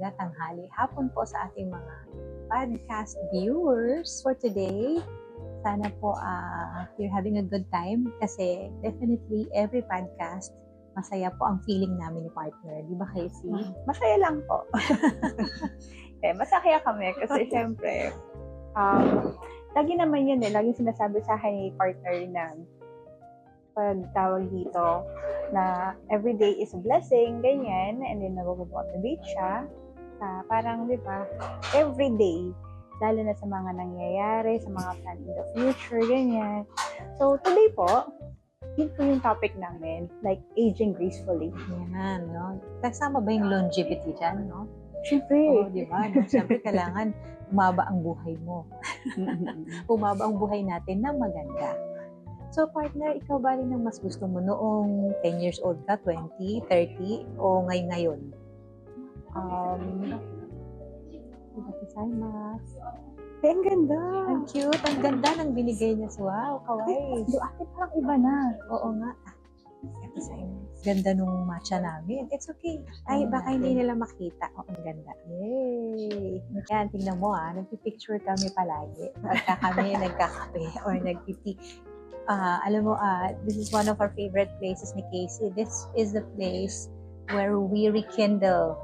umaga, tanghali, hapon po sa ating mga podcast viewers for today. Sana po you're having a good time kasi definitely every podcast, masaya po ang feeling namin ni partner. Di ba, Casey? Masaya lang po. Masaya kami kasi syempre, lagi naman yun lagi sinasabi sa akin ni partner na pagtawag dito na everyday is a blessing, ganyan, and then nag-motivate siya sa parang, di ba, everyday, lalo na sa mga nangyayari, sa mga plan in the future, ganyan. So, today po, yun po yung topic namin, like aging gracefully. Yan, no? Kasama ba yung longevity dyan, no? Siyempre. Oo, di ba? No? Siyempre, kailangan umaba ang buhay mo. Umaba ang buhay natin na maganda. So, partner, ikaw ba rin ang mas gusto mo noong 10 years old ka, 20, 30, o ngayon? Ang ganda. Ang cute. Ang ganda ng binigay niya. Wow, kawaii. Do ate, parang iba na. Oo nga. Ganda nung matcha namin. It's okay. Ay, baka hindi nila makita. Oh, ang ganda. Yay! Yan, tingnan mo nagpipicture kami palagi. Pagka kami nagkakape or nagpipi. Alam mo, this is one of our favorite places ni Casey. This is the place where we rekindle.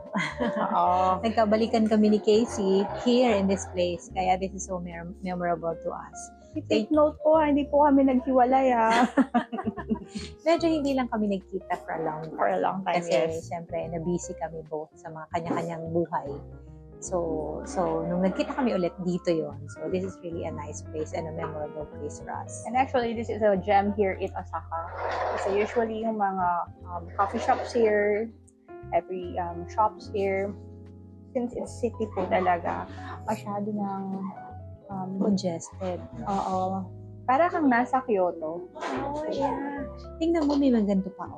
Nagkabalikan kami ni Casey here in this place. Kaya this is so memorable to us. Take note po, hindi po kami naghiwalay Medyo hindi lang kami nagkita for a long time. Kasi yes. siyempre, na-busy kami both sa mga kanya-kanyang buhay. So nung nagkita kami ulit, dito yon. So this is really a nice place and a memorable place for us. And actually, this is a gem here in Osaka. Kasi usually yung mga coffee shops here, every shops here, since it's city po talaga, masyado ng congested. Oo. Para kang nasa Kyoto. Oh, yeah. Tingnan mo, may ganito pa.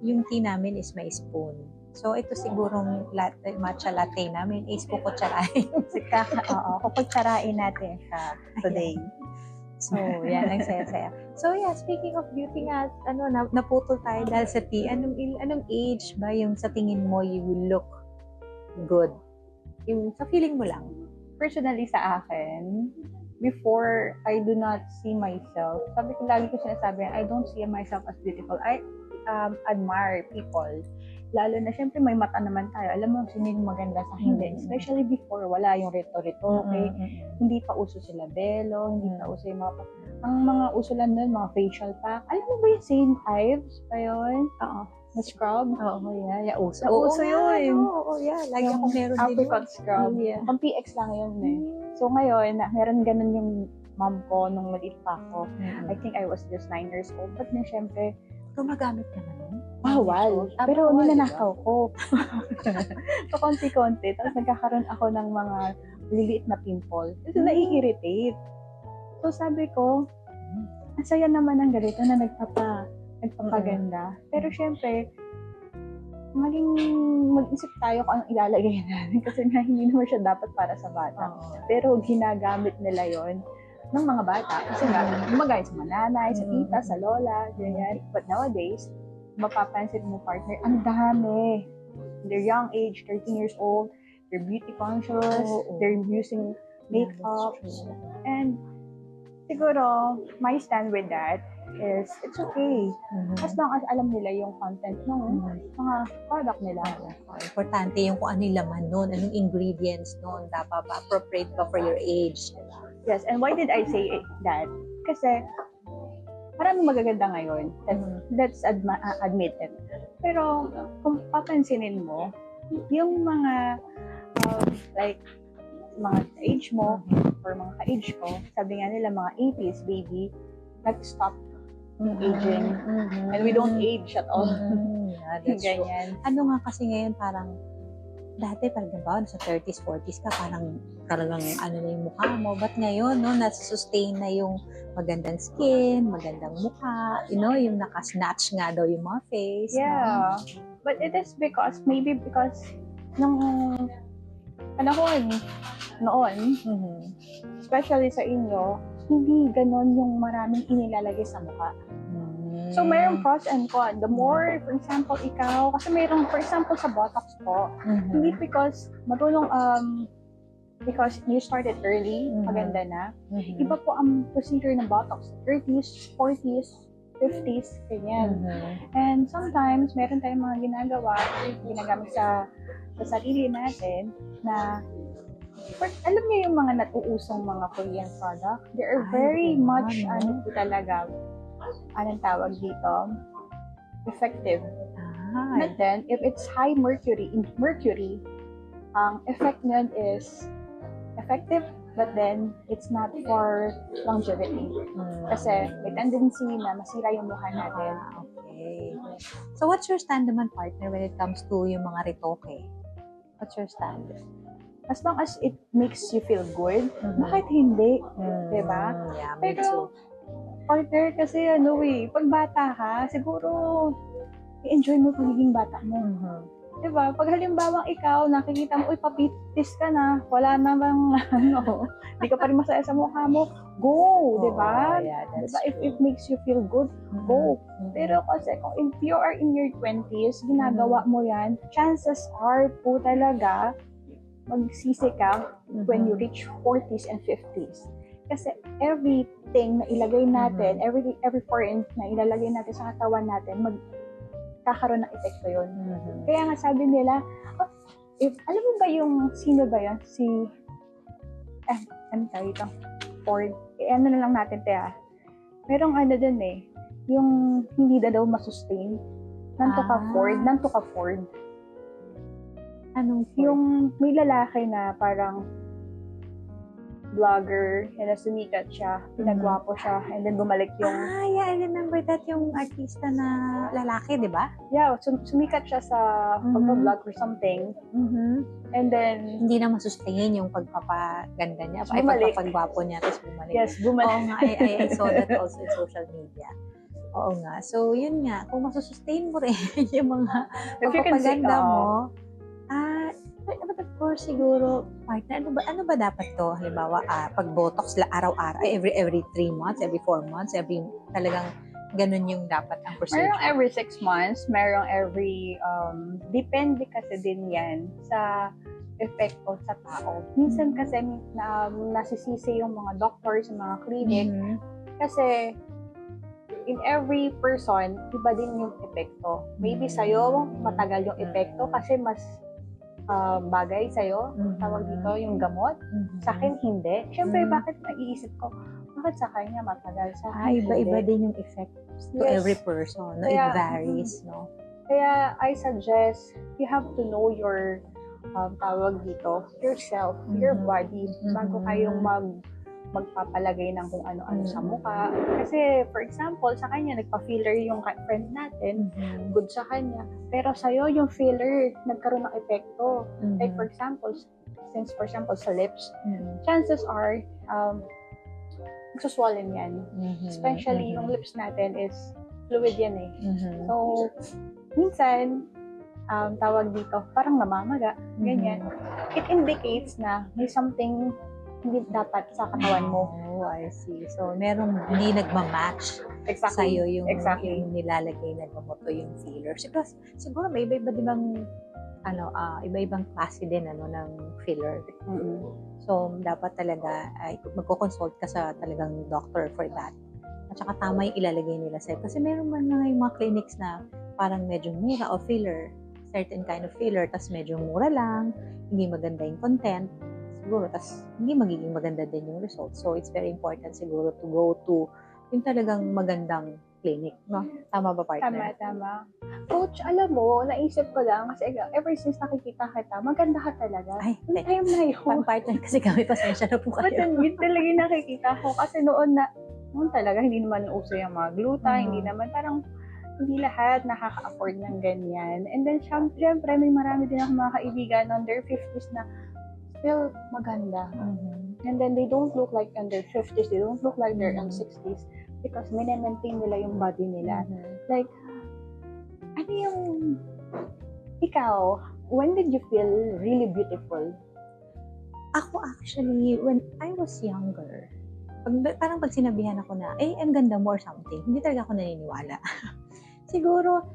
Yung tea namin is may spoon. So, ito sigurong matcha latte namin is kukutsarain. Kukutsarain natin siya today. So, yan, ang saya-saya. So, yeah, speaking of beauty nga, naputol tayo dahil sa tea. Anong age ba yung sa tingin mo you will look good? Yung sa feeling mo lang? Personally sa akin, before, I do not see myself. Sabi ko, lagi ko sinasabi, I don't see myself as beautiful. I admire people. Lalo na, syempre, may mata naman tayo. Alam mo, sino yung maganda sa hindi. Especially before, wala yung rito-rito, okay? Hindi pa uso sila belo, hindi pa uso yung ang mga uso lang nun, mga facial pack. Alam mo ba yung St. Ives pa yun? Oo. Na scrub? Oo, yeah. Uso. Uso yun. Oo, yeah. Lagi ako meron din. Apricot scrub. Yeah. Pang PX lang yun So ngayon, meron ganun yung mom ko nung maliit pa ako. I think I was just 9 years old. But na syempre, gumagamit ka na nun? bawal. Pero ninanakaw ko. So, konti-konti. Tapos nagkakaroon ako ng mga liliit na pimple. Kasi nai-irritate. So, sabi ko, ang saya naman ng ganito na nagpapaganda. Pero syempre, mag-isip tayo kung anong ilalagay natin. Kasi nga, hindi naman siya dapat para sa bata. Pero ginagamit nila yon ng mga bata. Kasi nga, gumagay sa mananay, sa tita, sa lola, ganyan. But nowadays, mapapansin mo partner, ang dami. They're young age, 13 years old, they're beauty conscious, they're using makeup. And siguro, my stand with that is, it's okay. As long as alam nila yung content ng mga product nila. Importante yung kung ano yung laman nun, anong ingredients nun, dapat ba appropriate ba for your age. Yes, and why did I say that? Kasi, maraming magaganda ngayon. Let's admit it. Pero, kung papansinin mo, yung mga, like, mga age mo, or mga ka-age ko, sabi nga nila, mga 80s baby, nag-stop aging. And we don't age at all. Yeah, that's ganyan. True. Ano nga kasi ngayon parang, dati parang ba, sa 30s, 40s ka, parang talagang ano na yung mukha mo. But ngayon, nasa-sustain na yung magandang skin, magandang mukha, yung naka-snatch nga daw yung mga face. Yeah. But it is maybe because nung panahon noon, especially sa inyo, hindi ganon yung maraming inilalagay sa mukha. So, mayroong pros and cons. The more, for example, ikaw, kasi mayroong, for example, sa Botox po, hindi because marunong, because you started early, maganda na. Iba po ang procedure ng Botox. 30s, 40s, 50s, ganyan. And sometimes, meron tayong mga ginagamit sa sarili natin na alam niyo yung mga natuusong mga Korean product? They are very much, ano po talaga, anong tawag dito? Effective. But then, if it's high mercury, ang effect niyan is effective, but then, it's not for longevity. Kasi may tendency na masira yung mukha natin. Okay. So, what's your stand naman, partner, when it comes to yung mga retoke? What's your stand? As long as it makes you feel good, bakit hindi? Diba? Yeah, me Pero, partner, kasi pag bata ka, siguro, i-enjoy mo pagiging bata mo. Diba? Pag halimbawang ikaw, nakikita mo, papitis ka na, wala namang, di ka pa rin masaya sa mukha mo, go! Diba? Yeah, diba? If it makes you feel good, go! Pero kasi, if you are in your 20s, ginagawa mo yan, chances are po talaga, magsisi ka when you reach 40s and 50s. Kasi everything na ilagay natin, every foreign na ilalagay natin sa katawan natin, magkakaroon ng epekto yun. Kaya nga sabi nila, alam mo ba sino ba yun? Ano tayo ito? Ford. Ano na lang natin, merong dun yung hindi daw masustain. Nanto ka Ford. Anong yung may lalaki na parang vlogger, na sumikat siya, pinagwapo siya, and then bumalik yung... yeah, I remember that, yung artista na lalaki, di ba? Yeah, sumikat siya sa pag-vlog or something. And then... Hindi na masustain yung pagpapaganda niya, ay pagpapagwapo niya, tapos bumalik. Yes, bumalik. Oo nga, I saw that also in social media. Oo nga. So, yun nga, kung masusustain mo rin yung mga pagpapaganda mo, but of course, siguro, partner, ano ba dapat to? Halimbawa, pag Botox, araw-araw, every 3 months, every 4 months, talagang ganun yung dapat ang procedure. Merong every 6 months, merong every, depende kasi din yan sa epekto sa tao. Minsan kasi nasisisi yung mga doctors, mga clinic, kasi in every person, iba din yung epekto. Maybe sa'yo, matagal yung epekto kasi mas bagay sa'yo, tawag dito, yung gamot. Sa akin, hindi. Siyempre, bakit naiisip ko, bakit sa kanya matagal? Sa akin, iba-iba din yung effect to every person. No? It varies, no? Kaya, I suggest, you have to know your, tawag dito, yourself, your body, bago kayong magpapalagay ng kung ano-ano sa mukha. Kasi, for example, sa kanya, nagpa-filler yung friend natin, good sa kanya. Pero sa'yo, yung filler, nagkaroon ng epekto. Like, for example, sa lips, chances are, magsuswollen yan. Especially, yung lips natin is fluid yan eh. So, minsan, tawag dito, parang namamaga, ganyan. It indicates na may something hindi dapat sa katawan mo. Oh, I see. So, merong hindi nagmamatch sa'yo yung nilalagay na gamot o yung filler. Siguro may iba-iba din iba-ibang klase din ng filler. So, dapat talaga ay magko-consult ka sa talagang doctor for that. At saka tama yung ilalagay nila sa'yo. Kasi meron man yung mga clinics na parang medyo mura o filler, certain kind of filler, tas medyo mura lang, hindi maganda yung content, siguro, tas hindi magiging maganda din yung result. So, it's very important siguro to go to yung talagang magandang clinic, no? Tama ba, partner? Tama. Coach, alam mo, naisip ko lang, kasi ever since nakikita kita, maganda ka talaga. Ay, time na yun. Partner kasi kami, pasensya na po kayo. But yun talaga yung nakikita ko, kasi noon talaga, hindi naman uso yung mga gluta, hindi naman, parang, hindi lahat nakaka-afford ng ganyan. And then, syempre, may marami din ako mga kaibigan on their 50s na still maganda. And then they don't look like in their 50s, they don't look like they're in 60s because maintain nila yung body nila. Like, ano yung, ikaw, when did you feel really beautiful? Ako actually, when I was younger, Parang pag sinabihan ako na, ang ganda mo or something, hindi talaga ako naniniwala. Siguro,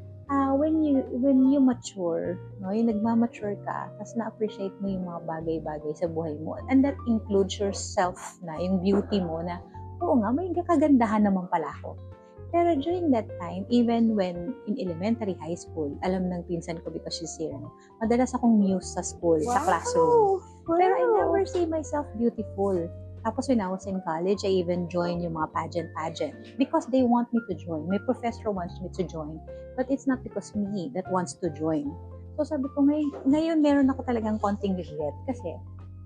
when you mature, no, yung nagmamature ka, tapos na-appreciate mo yung mga bagay-bagay sa buhay mo, and that includes yourself na, yung beauty mo na, oo nga, may kagandahan naman pala ako. Pero during that time, even when in elementary, high school, alam ng pinsan ko because she's here, no, madalas akong muse sa school, sa classroom. Wow. Pero I never see myself beautiful. Tapos when I was in college, I even joined yung mga pageant because they want me to join. My professor wants me to join. But it's not because me that wants to join. So sabi ko, ngayon meron ako talagang konting regret kasi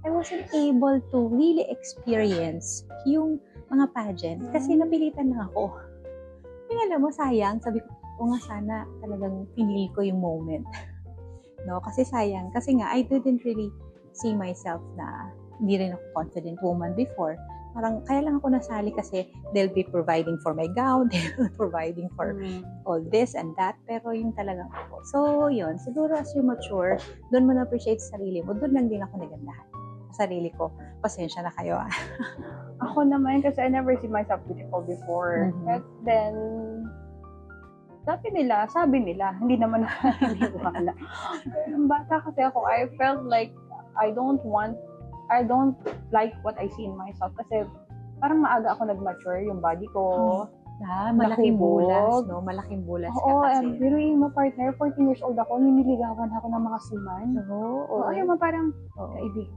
I wasn't able to really experience yung mga pageant kasi napilitan na ako. Yung alam mo, sayang. Sabi ko, nga sana talagang pinili ko yung moment. No? Kasi sayang. Kasi nga, I didn't really see myself na hindi rin ako confident woman before. Parang, kaya lang ako nasali kasi they'll be providing for my gown, they'll be providing for all this and that. Pero yun talagang ako. So, yun. Siguro as you mature, doon mo na-appreciate sa sarili mo. Doon lang din ako nagandahan. Sa sarili ko. Pasensya na kayo. Ako naman, kasi I never see myself beautiful before. And then, sabi nila, hindi naman naniniwala. Nung bata kasi ako, I felt like I don't like what I see in myself kasi parang maaga ako nag-mature yung body ko. Malaking bulas, no? Malaking bulas ka Oo, kasi. pero yung mga partner, 14 years old ako, nililigawan ako ng mga seaman. Oo. Yung mga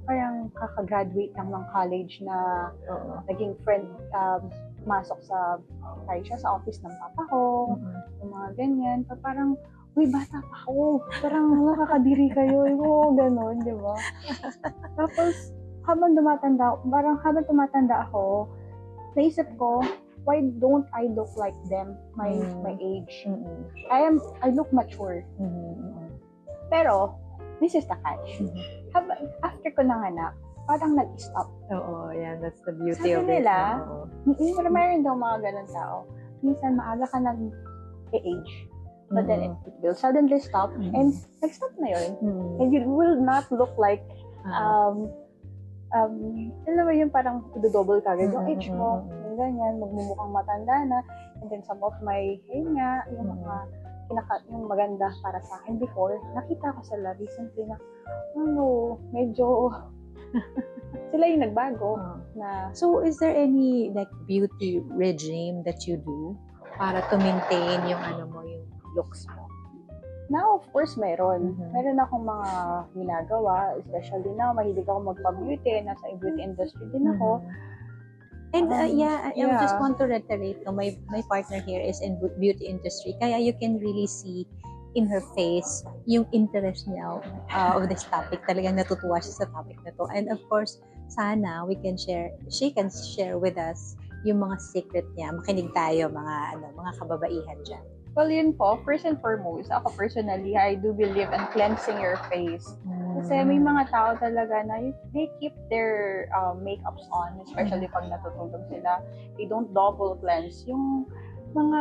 parang kakagraduate lang ng college na naging friend, masok sa office ng papa ko, yung mga ganyan. Parang, uy, bata pa ako. Parang nakakadiri kayo. Ganon, di ba? Tapos, habang tumatanda ako, naisip ko, why don't I look like them, my age? I look mature. Pero, this is the catch. After ko nanganak, parang nag-stop. Oo, yan. That's the beauty of it. Sabi nila, mayroon daw mga ganun tao. Minsan, maaga ka nag-age. But then, it will suddenly stop. And, nag-stop na yun. And you will not look like, alam mo yung parang double ka agad yung age mo, yung ganyan, magmumukhang matanda na, and then some of my hair nga, yung mga yung maganda para sa akin before, nakita ko sa recently na, medyo sila yung nagbago na. So, is there any like beauty regime that you do para to maintain yung yung looks mo? Now, of course, meron. Meron akong mga ginagawa, especially now, mahilig ako magpa-beauty, nasa beauty industry din ako. And I just want to reiterate, my partner here is in beauty industry, kaya you can really see in her face yung interest niya of this topic. Talagang natutuwa siya sa topic na to. And of course, sana she can share with us yung mga secret niya. Makinig tayo, mga kababaihan dyan. Well, yun po, first and foremost, ako personally, I do believe in cleansing your face. Kasi may mga tao talaga na they keep their makeups on, especially pag natutulog sila. They don't double cleanse. Yung mga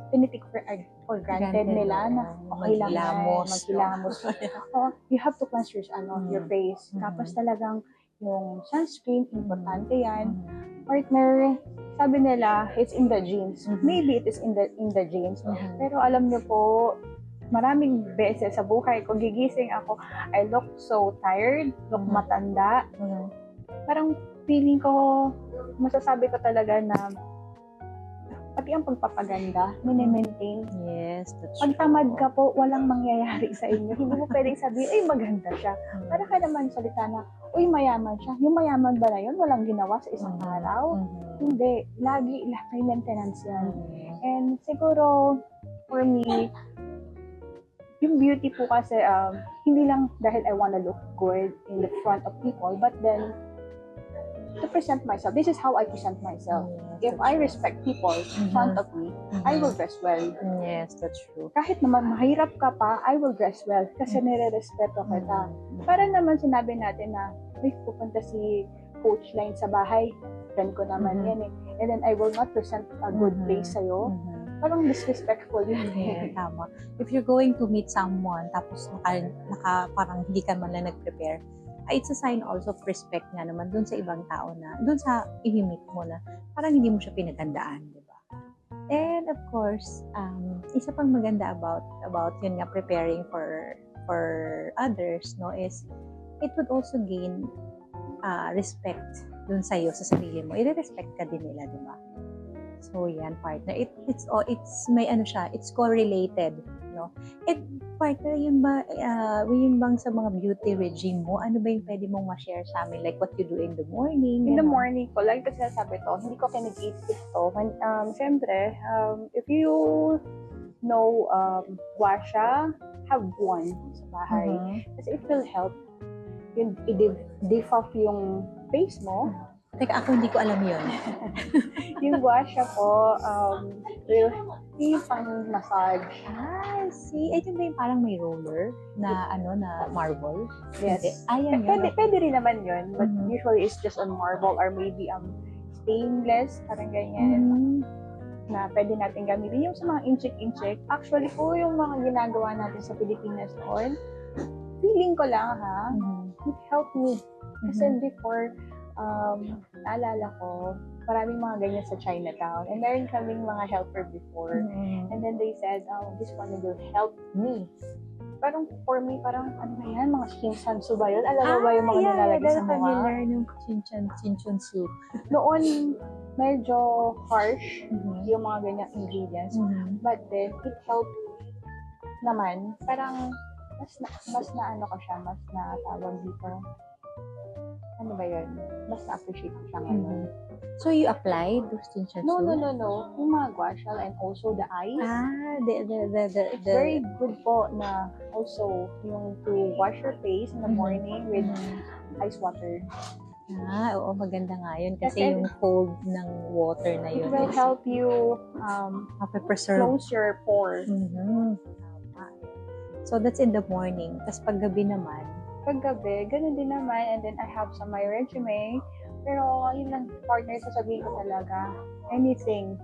tinitik for granted nila na okay lang maghilamos. You have to cleanse your face. Tapos talagang yung sunscreen, importante yan. Partner, sabi nila, it's in the genes. Maybe it is in the genes. Pero alam niyo po, maraming beses sa buhay ko, gigising ako, I look so tired, look matanda. Parang feeling ko, masasabi ko talaga na pati ang pagpapaganda, mini-maintain. Yes, that's true. Pag tamad ka po, walang mangyayari sa inyo. Hindi mo pwedeng sabihin, ay maganda siya. Para ka naman salita na, uy, mayaman siya. Yung mayaman ba na yun? Walang ginawa sa isang araw? Hindi. Lagi may maintenance yan. And siguro, for me, yung beauty po kasi, hindi lang dahil I wanna look good in the front of people, but then, to present myself. This is how I present myself. If I respect people in front of me, I will dress well. Yes, that's true. Kahit naman mahirap ka pa, I will dress well kasi nire-respeto kita. Para naman sinabi natin na, may pupunta si Coach Line sa bahay, friend ko naman yan eh. And then I will not present a good place sa'yo. Parang disrespectful yun. Yeah, tama. If you're going to meet someone, tapos parang hindi ka man lang nag-prepare, it's a sign also of respect nga naman dun sa ibang tao na, dun sa imimit mo na parang hindi mo siya pinaghandaan, di ba? And of course, isa pang maganda about yun nga, preparing for others, no, is it would also gain respect dun sa'yo, sa sarili mo. I-respect ka din nila, di ba? So, yan, partner. It's may ano siya, it's correlated, no? And partner, yun bang sa mga beauty regime mo, ano ba yung pwede mong ma-share sa amin? Like, what you do in the morning? In the gano'n? morning ko, like kasi sabi to, hindi ko kinag-eat to. Siyempre, if you know guasha, have one sa bahay. Mhm. Kasi it will help yung i-diff off yung face mo. Teka, ako hindi ko alam yun. Yung guasha po, will yung pang-massage. See, ay, yun ba yung parang may roller na, na marble? Yes. Hindi. Ayan yun. Pwede rin naman yun, but Mhm. usually it's just on marble or maybe stainless, parang ganyan. Mhm. Na pwede natin gamitin. Yung sa mga incheck-incheck, actually po yung mga ginagawa natin sa Pilipinas noon, feeling ko lang ha, it helped me. Kasi before, naalala ko, maraming mga ganyan sa Chinatown. And meron kaming mga helper before. Mhm. And then they said, this one will help me. Parang for me, parang ano ba yan? Mga shinsansu ba yun? Alam mo ba yung mga nilalagay sa mukha? familiar yung chinchon soup. Noon, medyo harsh Mhm. yung mga ganyang ingredients. Mhm. But then, it helped naman. Parang, mas na ano ko siya, mas na tawag dito. Ano ba yun? Mas na-appreciate ko siya ngayon. So, you applied those chinchon soup? No. Yung mga gua sha and also the eyes. It's The very good po na also yung to wash your face in the Mhm. morning with ice water. oo, maganda nga yun. Kasi Kasi- yung cold ng water na It yun. will help you preserve. close your pores. Mhm. Tama. So, that's in the morning. Tapos paggabi naman, Paggabi, ganun din naman. And then I have some my regimen. Pero yun lang, partner, sasabihin ko talaga, anything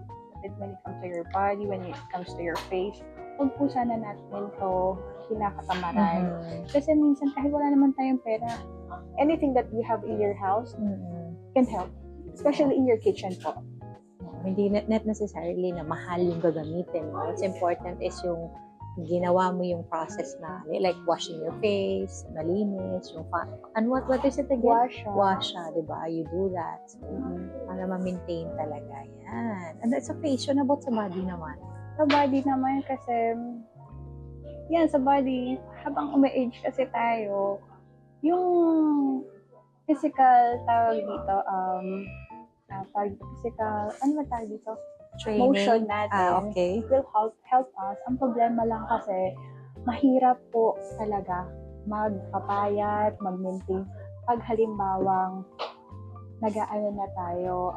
when it comes to your body, when it comes to your face, huwag po sana natin to kinakatamaran. Kasi minsan kahit wala naman tayong pera, anything that you have in your house can help. Especially in your kitchen po. Hindi not necessarily na mahal yung gagamitin. No? What's important is yung ginawa mo yung process na like washing your face, malinis, yung and what is it again? Wash, di ba? You do that. So, para ma-maintain talaga. Yan. And that's a face. Yun about sa body naman. Sa body naman kasi, yan, sa body, habang umi-age kasi tayo, yung physical, tawag dito, physical, ano ba tawag dito? Training. Motion natin. Okay. Will help us. Ang problema lang kasi, mahirap po talaga magpapayat, mag-maintain. Pag halimbawang nag-aano na tayo,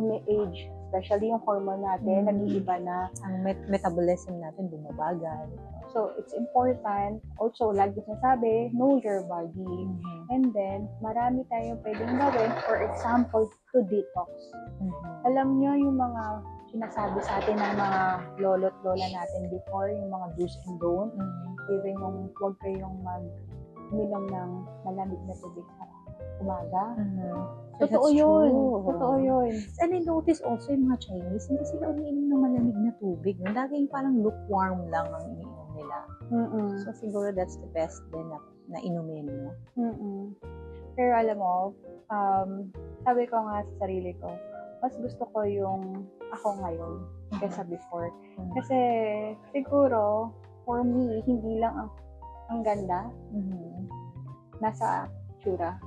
may age, especially yung hormone natin, nag-iiba na. Ang metabolism natin bumabagal. So, it's important. Also, lagi sinasabi, know your body. And then, marami tayong pwedeng gawin. For example, to detox. Alam nyo yung mga sinasabi sa atin ng mga lolo't lola natin before, yung mga do's and don't. Even yung huwag kayong mag-minom ng malamig na tubig sa umaga. Totoo yun. Totoo yun. And I notice also yung mga Chinese, hindi sila umiinom ng malamig na tubig. Laging parang lukewarm lang ang iniinom nila. So siguro that's the best din na inumin, no? Pero alam mo, sabi ko nga sa sarili ko, mas gusto ko yung ako ngayon kaysa before. Kasi siguro, for me, hindi lang ang ganda nasa tsura.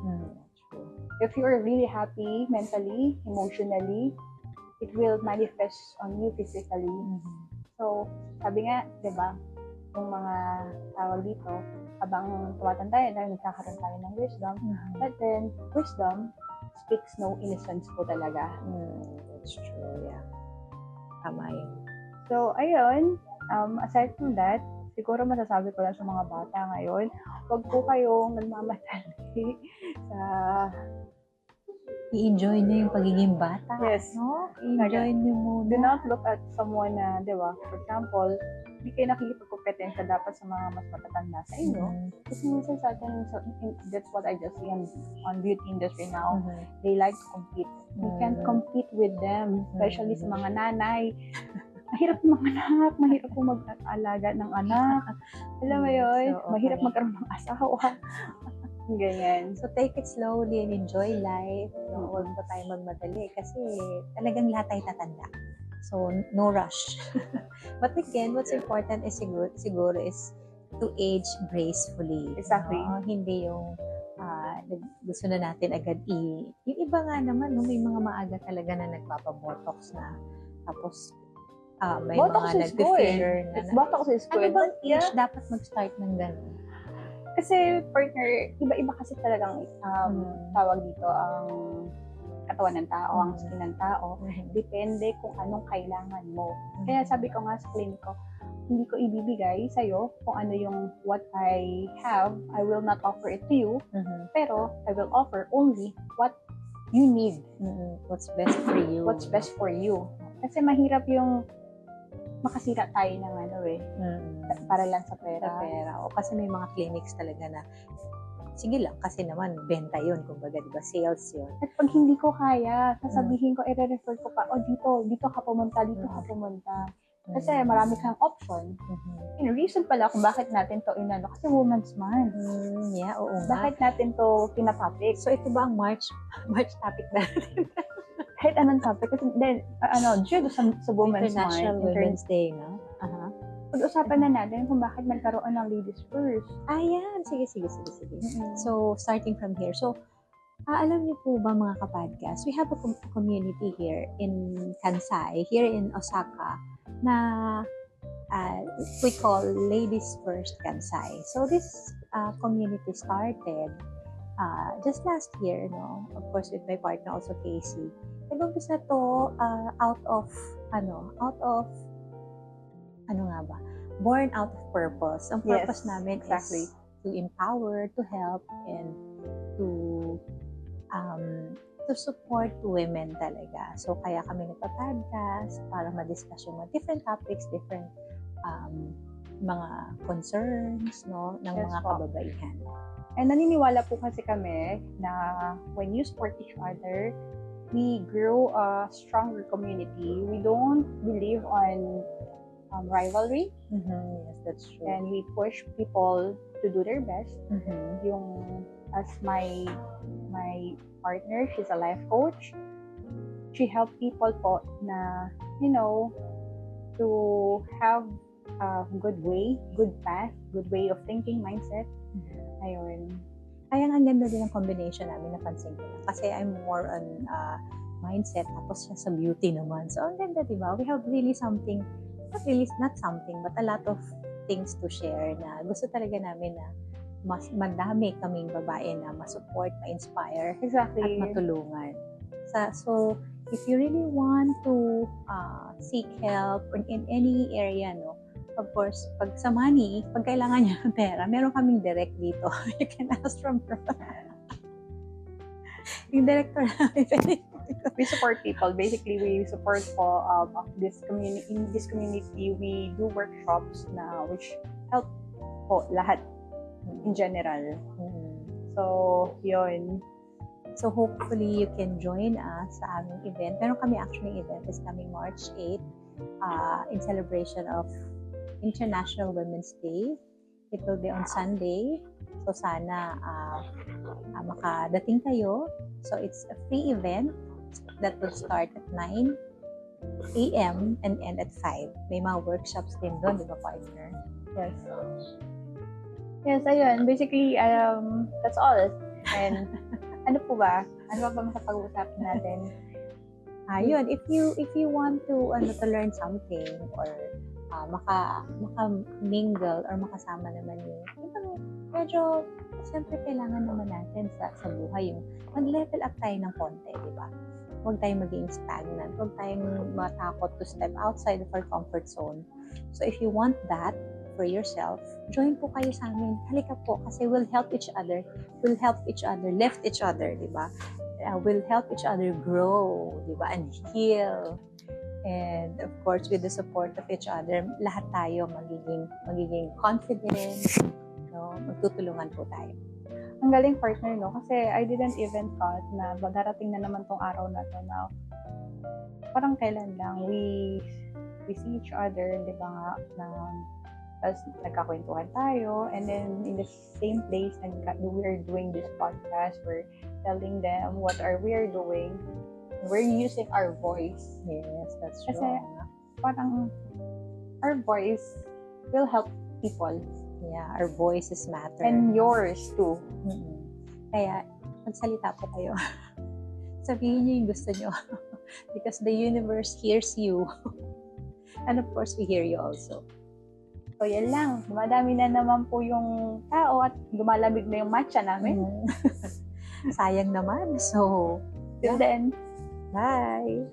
If you are really happy mentally, emotionally, it will manifest on you physically. So, sabi nga, di ba, yung mga tawag dito, habang tumatanda tayo, nagkakaroon tayo ng wisdom, but then, wisdom speaks no innocence po talaga. That's true, yeah. Tama yun. So, ayun, aside from that, siguro masasabi ko lang sa mga bata ngayon, huwag po kayong nagmamadali sa I-enjoy nyo yung pagiging bata. Yes. No? I-enjoy nyo muna. Do not look at someone na, di ba, for example, hindi kayo nakikipagkompetensya dapat sa mga mas matatanda sa inyo. Kasi minsan sa atin, so, that's what I just see on beauty industry now. They like to compete. We can't compete with them, especially sa mga nanay. Mahirap manganak, mahirap po mag-alaga ng anak. Alam mo yun, mahirap magkaroon ng asawa. Ganyan. So, take it slowly and enjoy life. No, huwag po tayo magmadali kasi talagang lahat tayo tatanda. So, no rush. But again, what's important is siguro is to age gracefully. Exactly. No? Hindi yung gusto na natin agad yung iba nga naman, no, may mga maaga talaga na nagpapabotox na. Tapos, may Botox mga nag-filler na. Botox is good. Ano bang age dapat mag-start ng gano'n? Kasi partner, iba-iba kasi talagang tawag dito ang katawan ng tao, ang skin ng tao. Depende kung anong kailangan mo. Kaya sabi ko nga sa clinic ko, hindi ko ibibigay sa'yo kung ano yung what I have. I will not offer it to you. Pero I will offer only what you need. What's best for you. What's best for you. Kasi mahirap yung makasira tayo ng para lang sa pera. O kasi may mga clinics talaga na sige lang, kasi naman benta yun, kumbaga, di ba, sales yun. At pag hindi ko kaya, sasabihin ko, i-refer ko pa, dito ka pumunta, Kasi marami kang option. Yung reason pala kung bakit natin to inano, kasi Women's Month. Yeah, oo nga. Bakit natin to pinatopic? So ito ba ang March topic natin? Kahit anong topic. Kasi then, due sa Women's International Month. Women's Day, no? Pag-usapan na natin kung bakit nagkaroon ng Ladies First. Ayan, sige. So, starting from here. So, alam niyo po ba mga kapodcast, we have a community here in Kansai, here in Osaka, na we call Ladies First Kansai. So, this community started just last year, no? Of course, with my partner also, Casey. Nag-umpisa to born out of purpose. Ang purpose namin is to empower, to help, and to support women talaga. So, kaya kami nagpa-podcast para ma-discuss yung mga different topics, different mga concerns, no, ng mga kababaihan. And naniniwala po kasi kami na when you support each other, we grow a stronger community. We don't believe on rivalry. Yes, that's true. And we push people to do their best. Yung as my partner, she's a life coach. She helps people po na, to have a good way, good path, good way of thinking, mindset. Ayun. Kaya ang ganda din ang combination namin, napansin ko lang. Kasi I'm more on mindset, tapos siya sa beauty naman. So, ang ganda, di ba? We have really something, not something, but a lot of things to share na gusto talaga namin na mas madami kaming babae na ma-support, ma-inspire, at matulungan. So, if you really want to seek help in any area, no, of course, pag sa money, pag kailangan niya ng pera, meron kaming direct dito. You can ask from her. Yung director namin. We support people. Basically, we support po this community. In this community, we do workshops na which help po lahat in general. So, yun. So, hopefully, you can join us sa aming event. Meron kami actually event is coming March 8 in celebration of International Women's Day. It will be on Sunday. So, sana makadating kayo. So, it's a free event that will start at 9 a.m. and end at 5. May mga workshops din doon, di ba, partner? Yes. Yes, ayun. Basically, that's all. And ano po ba? Ano ba masapag-usapan natin? Ayun, if you want to learn something or maka-mingle or makasama naman yung medyo siyempre kailangan naman natin sa buhay yung mag-level up tayo ng konti, di ba? Huwag tayong maging stagnant. Huwag tayong matakot to step outside of our comfort zone. So if you want that for yourself, join po kayo sa amin. Halika po kasi we'll help each other. We'll help each other, lift each other, di ba? We'll help each other grow, di ba? And heal. And of course, with the support of each other, lahat tayo magiging confident. No? Magtutulungan po tayo. Ang galing partner, no? Kasi I didn't even thought na darating na naman tong araw na to na parang kailan lang we see each other, di ba nga, na tapos nagkakwentuhan tayo, and then in the same place, we're doing this podcast, we're telling them what we're doing, we're using our voice. Yes, that's true. Kasi parang our voice will help people. Yeah, our voices matter. And yours too. Mm-mm. Kaya, magsalita po kayo. Sabihin niyo yung gusto niyo. Because the universe hears you. And of course, we hear you also. So, yan lang. Dumadami na naman po yung tao at lumalamig na yung matcha namin. Sayang naman. So, Till then, bye!